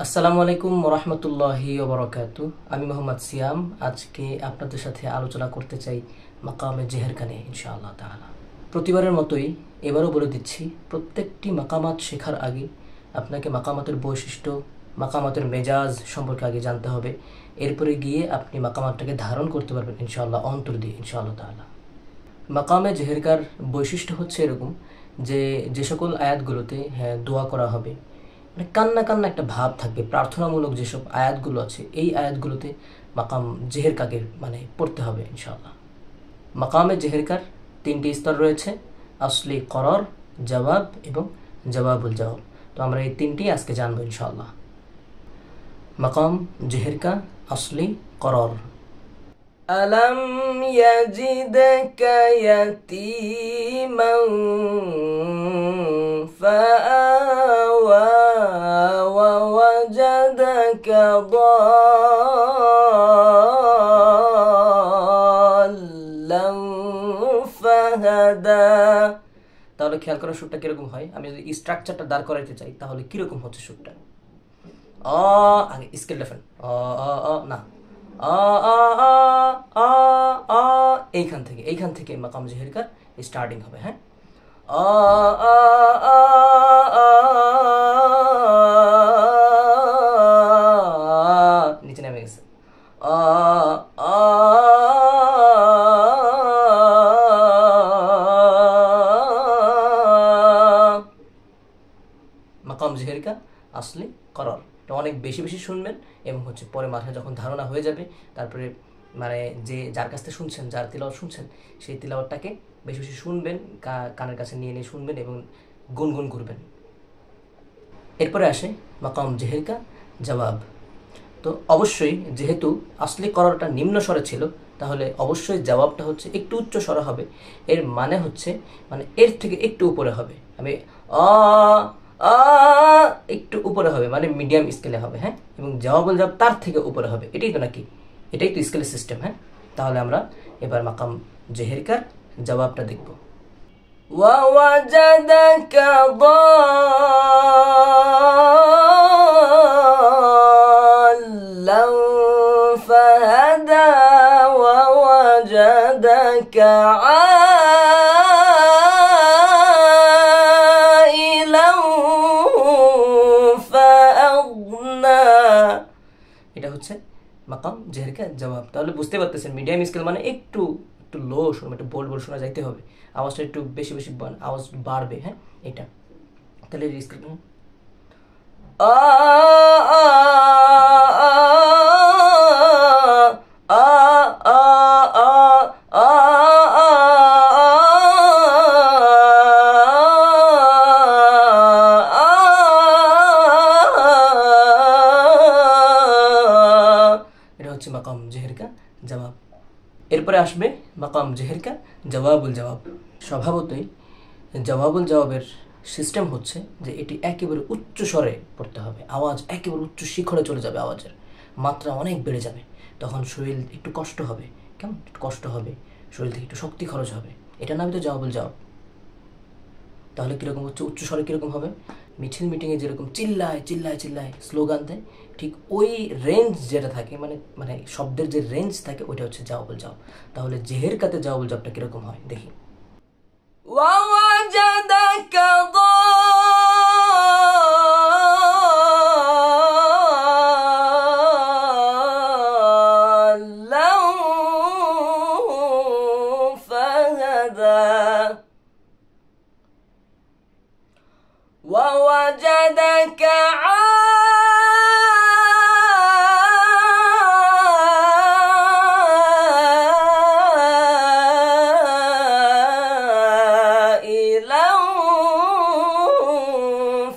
আসসালামু আলাইকুম ওরহমতুল্লাহি ওবরাকাতু। আমি মোহাম্মদ সিয়াম। আজকে আপনাদের সাথে আলোচনা করতে চাই মাকামে জেহেরকা নিয়ে ইনশাআল্লাহ তাআলা। প্রতিবারের মতোই এবারও বলে দিচ্ছি, প্রত্যেকটি মাকামাত শেখার আগে আপনাকে মাকামাতের বৈশিষ্ট্য, মাকামাতের মেজাজ সম্পর্কে আগে জানতে হবে। এরপরে গিয়ে আপনি মাকামাতটাকে ধারণ করতে পারবেন ইনশাআল্লাহ, অন্তর দিয়ে ইনশাআল্লাহ তাআলা। মাকামে জেহেরকার বৈশিষ্ট্য হচ্ছে এরকম যে যে সকল আয়াতগুলোতে দোয়া করা হবে, মানে কান্না কান্না একটা ভাব থাকবে, প্রার্থনামূলক যেসব আয়াতগুলো আছে এই আয়াতগুলোতে মাকাম জেহেরকাকে মানে পড়তে হবে ইনশাআল্লাহ। মাকামে জেহেরকার তিনটি স্তর রয়েছে: আসলি, করর, জবাব এবং জবাবুল জবাব। তো আমরা এই তিনটি আজকে জানবো ইনশাআল্লাহ। মাকাম জেহেরকা, আসলি, করর। ألم يجدك يتيما فآوى ووجدك ضالا فهدى। তাহলে খেয়াল করা সুরটা কিরকম হয়। আমি যদি স্ট্রাকচারটা দাঁড় করাইতে চাই তাহলে কিরকম হচ্ছে সুরটা। আগে স্কেলটা ফেল, না, এইখান থেকে মাকাম জেহেরকার স্টার্টিং হবে। হ্যাঁ, নিচে নেমে গেছে। মাকাম জেহেরকা, আসলি, করর। অনেক বেশি বেশি শুনবেন এবং হচ্ছে পরে মাথায় যখন ধারণা হয়ে যাবে তারপরে মানে যার কাছ থেকে শুনছেন, যার তিলাওয়াত শুনছেন, সেই তিলাওয়াতটাকে বেশি বেশি শুনবেন, কানের কাছে নিয়ে নিয়ে শুনবেন এবং গুনগুন করবেন। এরপরে আসে মাকাম জেহেরকা, জবাব। তো অবশ্যই যেহেতু আসলি কররটা নিম্ন স্বরে ছিল, তাহলে অবশ্যই জবাবটা হচ্ছে একটু উচ্চ স্বরে হবে। এর মানে হচ্ছে মানে এর থেকে একটু উপরে হবে। আমি একটু উপরে হবে, মানে মিডিয়াম স্কেলে হবে। হ্যাঁ, এবং জবাবুল জবাব তার থেকে উপরে হবে। এটাই তো নাকি, এটাই তো স্কেলের সিস্টেম। হ্যাঁ, তাহলে আমরা এবার মাকাম জেহেরকার জবাবটা দেখব। ওয়াওয়াজাদাকা দাল্লান ফাহাদা ওয়াওয়াজাদাকা এটা হচ্ছে মাকাম জেহেরকা জবাব। তাহলে বুঝতে পারতেছেন মিডিয়াম স্কেল মানে একটু একটু লো শোনা, একটু বোল্ড বোল্ড শোনা যাইতে হবে, আওয়াজটা একটু বেশি বেশি আওয়াজ বাড়বে। হ্যাঁ, এটা তাহলে স্কেল মাকাম জেহেরকা জবাব। এরপরে আসবে মাকাম জেহেরকা জবাবুল জবাব। স্বভাবতই জবাবুল জবাবের সিস্টেম হচ্ছে যে এটি একেবারে উচ্চ স্বরে পড়তে হবে, আওয়াজ একেবারে উচ্চ শিখরে চলে যাবে, আওয়াজের মাত্রা অনেক বেড়ে যাবে, তখন শরীর একটু কষ্ট হবে, কেমন একটু কষ্ট হবে, শরীর থেকে একটু শক্তি খরচ হবে। এটা নামই তো জবাবুল জবাব। তাহলে কীরকম হচ্ছে, উচ্চ স্বরে কীরকম হবে, মিছিল মিটিংয়ে যেরকম চিল্লায় চিল্লায় চিল্লায় স্লোগান দেয়, ঠিক ওই রেঞ্জ যেটা থাকে, মানে মানে শব্দের যে রেঞ্জ থাকে ওইটা হচ্ছে জবাবুল জবাব। তাহলে জেহেরকাতে জবাবুল জবাবটা কীরকম হয় দেখি। ওয়াওয়াজাদাকা দাল্লান ফাহাদা ووجدك عائلا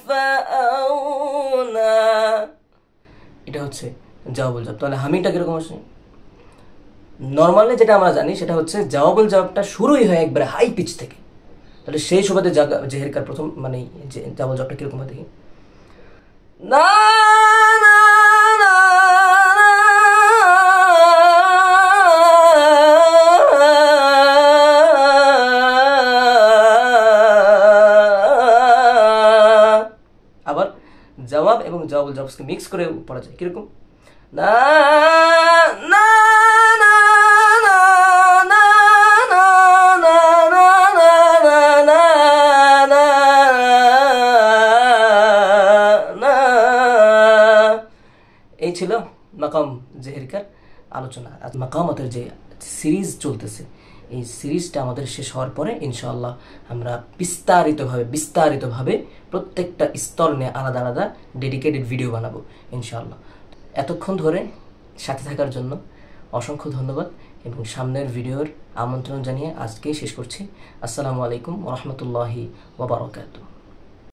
فأغنى। এটা হচ্ছে জবাবুল জবাব। তাহলে হামিটা কিরকম আছে, নর্মালি যেটা আমরা জানি সেটা হচ্ছে জবাবুল জবাবটা শুরুই হয় একবারে হাই পিচ থেকে। তাহলে সেই সুবাদে জেহেরকার প্রথম মানে জবাবুল জবাবটা কিরকম হয় দেখি। না না না জবাব এবং জওয়াবুল জবসকে মিক্স করে পড়া যায়। কিরকম? না না না না না না না না না না না না। এই ছিল মাকাম জেহেরকার আলোচনা। আজ মাকামাতের যে সিরিজ চলতেছে, এই সিরিজটা আমাদের শেষ হওয়ার পরে ইনশাআল্লাহ আমরা বিস্তারিতভাবে প্রত্যেকটা স্তর নিয়ে আলাদা আলাদা ডেডিকেটেড ভিডিও বানাবো ইনশাআল্লাহ। এতক্ষণ ধরে সাথে থাকার জন্য অসংখ্য ধন্যবাদ এবং সামনের ভিডিওর আমন্ত্রণ জানিয়ে আজকেই শেষ করছি। আসসালামু আলাইকুম ওয়া রাহমাতুল্লাহি ওয়া বারাকাতুহু।